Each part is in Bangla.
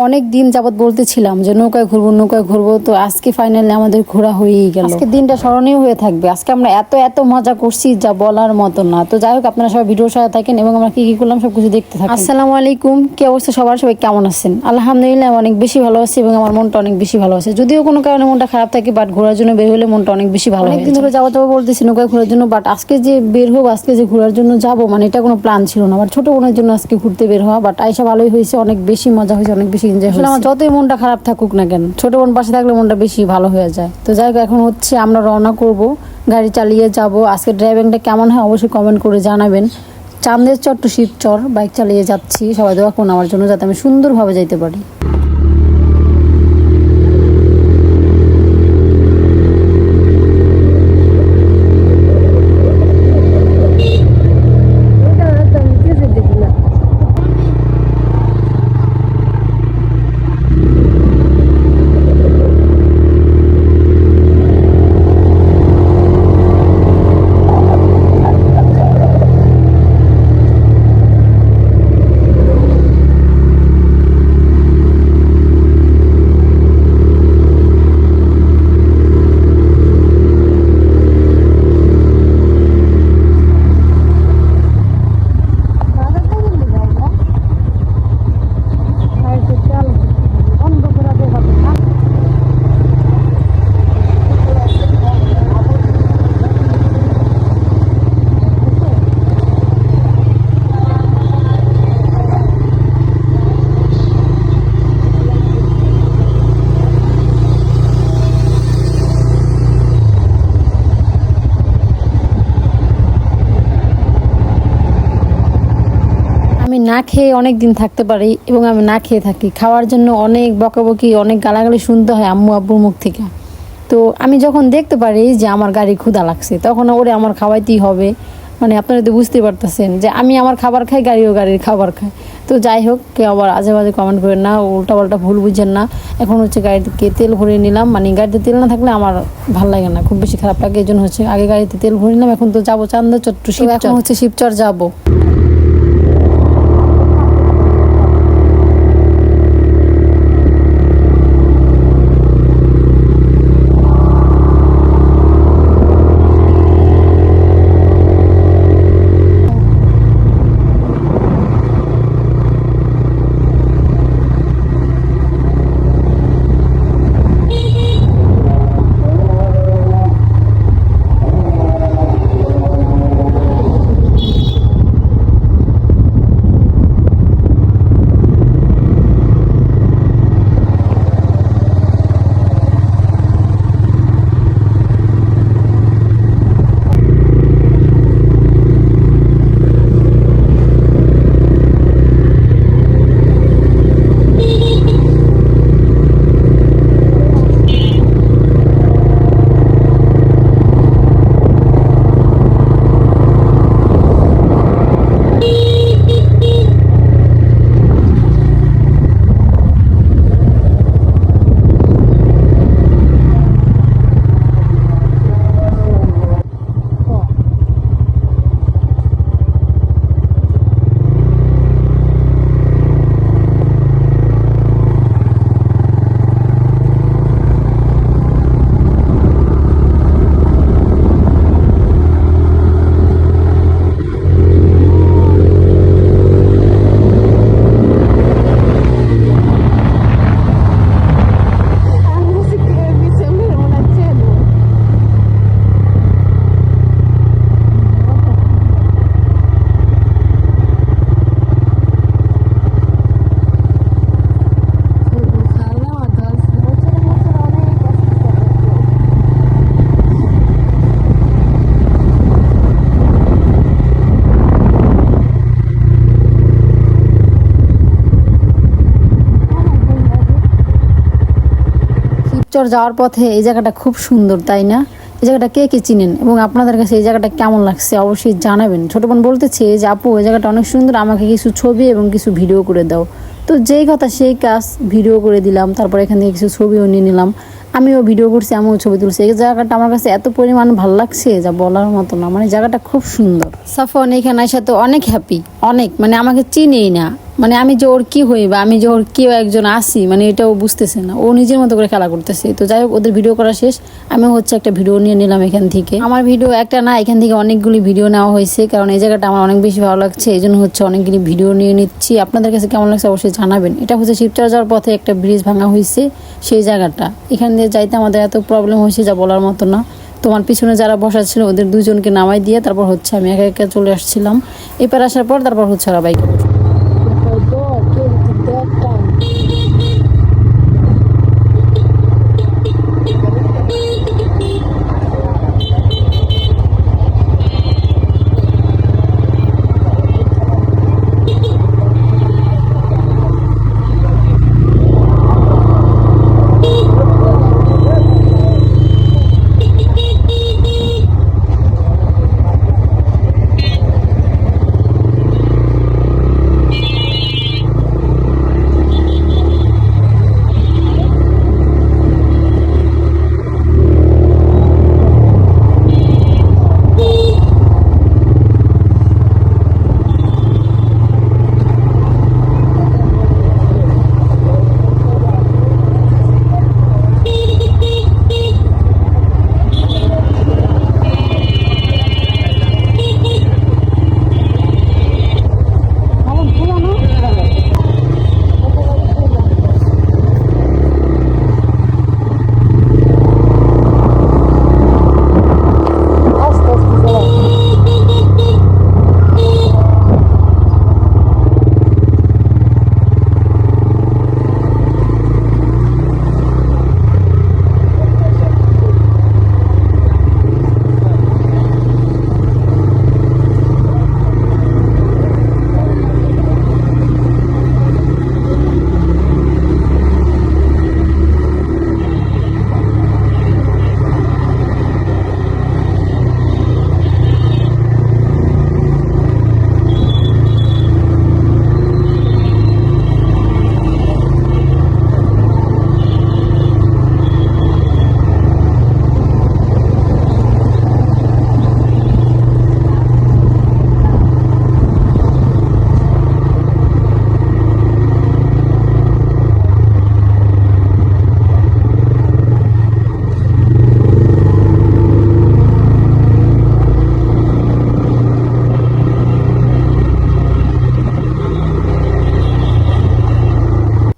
অনেক দিন যাবত বলতেছিলাম যে নৌকায় ঘুরবো, তো আজকে ফাইনালি আমাদের ঘোরা হয়েই গেল। আজকে দিনটা স্মরণীয় হয়ে থাকবে। আজকে আমরা এত মজা করছি যা বলার মতো না। তো যাই হোক, আপনারা সবাই ভিডিওর সাথে থাকেন এবং আমরা কি করলাম সবকিছু দেখতে থাকেন। আসসালামু আলাইকুম, কি অবস্থা সবার? সবাই কেমন আছেন? আলহামদুলিল্লাহ আমি অনেক বেশি ভালো আছি এবং আমার মনটা অনেক বেশি ভালো আছে। যদিও কোনো কারণে মনটা খারাপ থাকে, বাট ঘোরার জন্য বের হলে মনটা অনেক বেশি ভালো। অনেকদিন ধরে যাবো বলতেছি নৌকায় ঘোরার জন্য, বাট আজকে যে বের হবো, আজকে যে ঘোরার জন্য যাবো, মানে এটা কোনো প্ল্যান ছিল না। বাট ছোট বোনের জন্য আজকে ঘুরতে বের হওয়া, বাট আইসা ভালোই হয়েছে, অনেক বেশি মজা হয়েছে, অনেক বেশি এনজয় হয়েছে। আমার যতই মনটা খারাপ থাকুক না কেন, ছোট বোন পাশে থাকলে মনটা বেশি ভালো হয়ে যায়। তো যাই হোক, এখন হচ্ছে আমরা রওনা করব, গাড়ি চালিয়ে যাব। আজকে ড্রাইভিংটা কেমন হয় অবশ্যই কমেন্ট করে জানাবেন। চান্দের চর টু শিবচর বাইক চালিয়ে যাচ্ছি। সবাই দোয়া করুন আমার জন্য, যাতে আমি সুন্দরভাবে যাইতে পারি। আমি না খেয়ে অনেক দিন থাকতে পারি এবং আমি না খেয়ে থাকি। খাওয়ার জন্য অনেক বকাবকি, অনেক গালাগালি শুনতে হয় আম্মু আব্বুর মুখ থেকে। তো আমি যখন দেখতে পারি যে আমার গাড়ি ক্ষুধা লাগছে, তখন ওরে আমার খাওয়াইতেই হবে। মানে আপনারা তো বুঝতে পারতেছেন যে আমি আমার খাবার খাই, গাড়িও গাড়ির খাবার খায়। তো যাই হোক, কেউ আবার আজে বাজে কমেন্ট করেন না, উল্টাপাল্টা ভুল বুঝেন না। এখন হচ্ছে গাড়িতে তেল ভরে নিলাম, মানে গাড়িতে তেল না থাকলে আমার ভালো লাগে না, খুব বেশি খারাপ লাগে। এই জন্য হচ্ছে আগে গাড়িতে তেল ভরে নিলাম। এখন তো যাবো চান্দা চট্টু শিবচর, এখন হচ্ছে শিবচর যাবো। শিবচর যাওয়ার পথে এই জায়গাটা খুব সুন্দর, তাই না? এই জায়গাটা কে কে চিনেন এবং আপনাদের কাছে এই জায়গাটা কেমন লাগছে অবশ্যই জানাবেন। ছোট বোন বলতেছে যে আপু এই জায়গাটা অনেক সুন্দর, আমাকে কিছু ছবি এবং কিছু ভিডিও করে দাও। তো যেই কথা সেই কাজ, ভিডিও করে দিলাম। তারপর এখান থেকে কিছু ছবিও নিয়ে নিলাম। আমিও ভিডিও করছি, আমিও ছবি তুলছি। এই জায়গাটা আমার কাছে এত পরিমাণ ভালো লাগছে যা বলার মতো না। মানে জায়গাটা খুব সুন্দর। সাফওয়ান এখানে এসে তো অনেক হ্যাপি, অনেক, মানে আমাকে চিনেই না। মানে আমি যে ওর কি হই বা আমি যে ওর কেউ একজন আসি, মানে এটাও বুঝতেছে না, ও নিজের মতো করে খেলা করতেছে। তো যাই হোক, ওদের ভিডিও করা শেষ, আমি হচ্ছে একটা ভিডিও নিয়ে নিলাম এখান থেকে। আমার ভিডিও একটা না, এখান থেকে অনেকগুলি ভিডিও নেওয়া হয়েছে, কারণ এই জায়গাটা আমার অনেক বেশি ভালো লাগছে, এই জন্য হচ্ছে অনেকগুলি ভিডিও নিয়ে নিচ্ছি। আপনাদের কাছে কেমন লাগছে অবশ্যই জানাবেন। এটা হচ্ছে শিবচর যাওয়ার পথে একটা ব্রিজ ভাঙা হয়েছে, সেই জায়গাটা। এখান দিয়ে যাইতে আমাদের এত প্রবলেম হয়েছে যা বলার মতো না। তোমার পিছনে যারা বসা ছিল ওদের দুজনকে নামাই দিয়ে তারপর হচ্ছে আমি একা একা চলে আসছিলাম। এবার আসার পর তারপর হচ্ছে ওরা বাইকে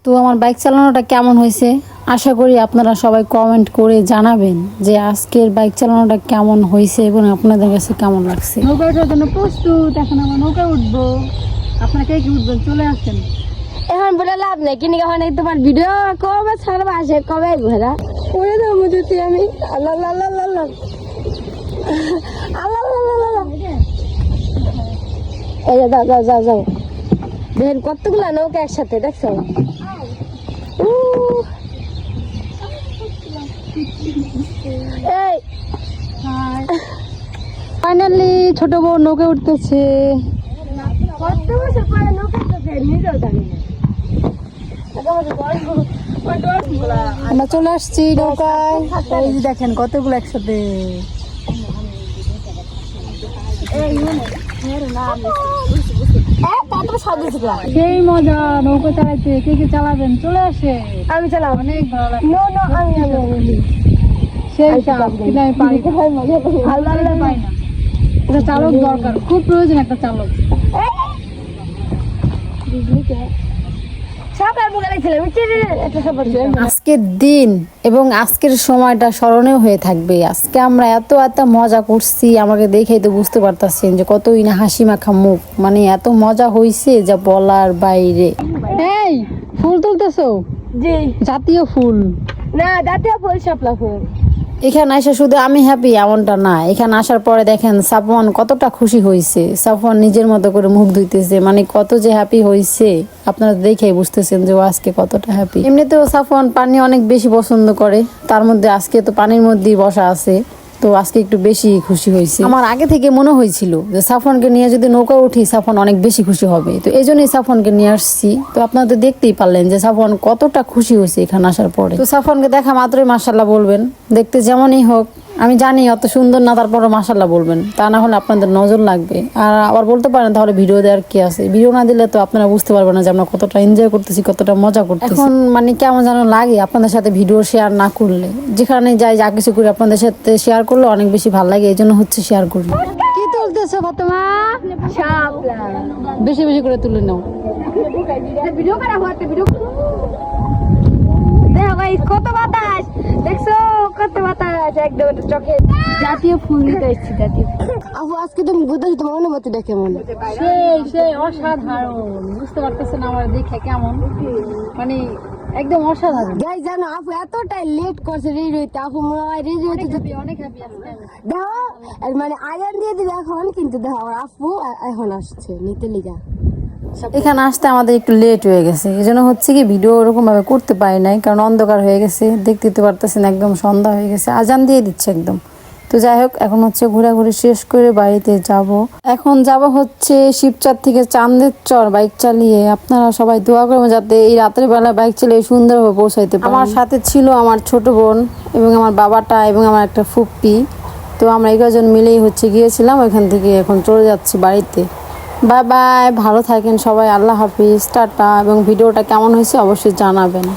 তো আমার বাইক চালানোটা কেমন হয়েছে আশা করি আপনারা সবাই কমেন্ট করে জানাবেন যে আজকের বাইক চালানোটা কেমন হয়েছে এবং আপনাদের কাছে কেমন লাগছে। নৌকা ওঠার জন্য প্রস্তুত, এখন আমরা নৌকা উঠবো। আপনারা কে কি উঠবেন চলে আসছেন। এখন বলে লাভ নেই, কিনে এখন তোমার ভিডিও কবে ছাড়বা, আসে কবে ভেড়া করে দেবো যদি আমি আল্লাহ আল্লাহ আল্লাহ আল্লাহ আল্লাহ আল্লাহ আল্লাহ। এই যে যাও যাও যাও যাও, দেখেন কতগুলা নৌকা একসাথে দেখছো। এই ফাইনালি ছোট বউ নৌকা উঠতেছে। কত বছর পরে নৌকা উঠতেছে নিজেও জানি না। আমরা চলে আসছি নৌকায়, এই যে দেখেন কতগুলো একসাথে। সেই মজা নৌকা চালাইতে, কে কে চালাবেন চলে আসে। আমি চালাম, অনেক ভালো লাগে। সেই কিন্তু আমি পারি না। এটা চালক দরকার, খুব প্রয়োজন একটা চালক। আজকের দিন এবং আজকের সময়টা স্মরণীয় হয়ে থাকবে। আজকে আমরা এত এত মজা করছি, আমাকে দেখেই তো বুঝতে পারতেছেন যে কতই না হাসি মাখা মুখ, মানে এত মজা হয়েছে যা বলার বাইরে। এই ফুল তুলতেছো? জি, জাতীয় ফুল না, জাতীয় ফুল শাপলা ফুল। এখানে এসে শুধু আমি হ্যাপি এমনটা না, এখানে আসার পরে দেখেন সাফওয়ান কতটা খুশি হয়েছে। সাফওয়ান নিজের মতো করে মুখ ধুইতেছে, মানে কত যে হ্যাপি হয়েছে আপনারা দেখেই বুঝতেছেন যে ও আজকে কতটা হ্যাপি। এমনিতেও সাফওয়ান পানি অনেক বেশি পছন্দ করে, তার মধ্যে আজকে তো পানির মধ্যেই বসা আছে, তো আজকে একটু বেশি খুশি হয়েছে। আমার আগে থেকে মনে হয়েছিল যে সাফওয়ানকে নিয়ে যদি নৌকা উঠি সাফওয়ান অনেক বেশি খুশি হবে, তো এই জন্যই সাফওয়ানকে নিয়ে আসছি। তো আপনারা তো দেখতেই পারলেন যে সাফওয়ান কতটা খুশি হয়েছে এখানে আসার পরে। তো সাফওয়ানকে দেখা মাত্রই মাশাআল্লাহ বলবেন, দেখতে যেমনই হোক আমি জানি অত সুন্দর না, তারপরে মাশাল্লাহ বলবেন, তা না হলে আপনাদের নজর লাগবে। আর আবার বলতে পারেন তাহলে ভিডিও দেওয়ার কি আছে, ভিডিও না দিলে তো আপনারা বুঝতে পারবেন না যে আমরা কতটা এনজয় করতেছি, কতটা মজা করতেছি। এখন মানে কেমন যেন লাগে আপনাদের সাথে ভিডিও শেয়ার না করলে, যেখানে যাই যা কিছু করি আপনাদের সাথে শেয়ার করলে অনেক বেশি ভালো লাগে, এই জন্য হচ্ছে শেয়ার করি। কি তুলতেছো ফাতেমা? শাপলা। বেশি বেশি করে তুলে নাও। ভিডিও করা হতে ভিডিও। দেখো গাইস কত বাতাস, দেখছো কত বাতাস, একদম এটা চোখে জাতীয় ফুল নিতে এসেছি, জাতীয় আপু আজকে তুমি বুঝতেছো তোমার অনুভূতিটা কেমন? সেই অসাধারণ, বুঝতে পারতেছেন আমার দেখে কেমন, মানে একদম অসাধারণ। গাই জানো আপু এতটাই লেট করছে রেডি হইতে, আপু মনে হয় রেডি হইতে অনেক হ্যাপি আজকে আমি। দেখো আর মানে আয়ান দিয়ে দিবে এখন, কিন্তু দেখো আমার আপু এখন আসছে নিতে লিগা। এখানে আসতে আমাদের একটু লেট হয়ে গেছে, এই জন্য হচ্ছে কি ভিডিও ওরকম ভাবে করতে পারি নাই, কারণ অন্ধকার হয়ে গেছে, দেখতে পারতেছেন একদম সন্ধ্যা হয়ে গেছে, আজান দিয়ে দিচ্ছে একদম। তো যাই হোক এখন হচ্ছে ঘোরাঘুরি শেষ করে বাড়িতে যাব। এখন যাব হচ্ছে শিবচর থেকে চান্দের চর বাইক চালিয়ে। আপনারা সবাই দোয়া করবেন যাতে এই রাতের বেলা বাইক চালিয়ে সুন্দরভাবে পৌঁছাইতে পারি। আমার সাথে ছিল আমার ছোট বোন এবং আমার বাবাটা এবং আমার একটা ফুপ্পি। তো আমরা 11 জন মিলেই হচ্ছে গিয়েছিলাম, ওইখান থেকে এখন চলে যাচ্ছি বাড়িতে। বাই বাই, ভালো থাকেন সবাই, আল্লাহ হাফিজ, টাটা। এবং ভিডিওটা কেমন হয়েছে অবশ্যই জানাবেন।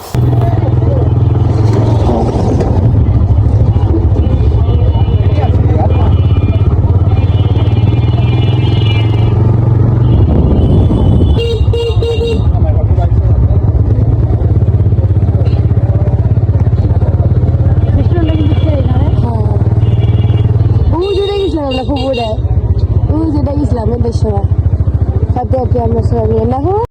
আমরা খুব উড়ে যেটা গেছিলাম এদের সময় সাথে আমরা সবাই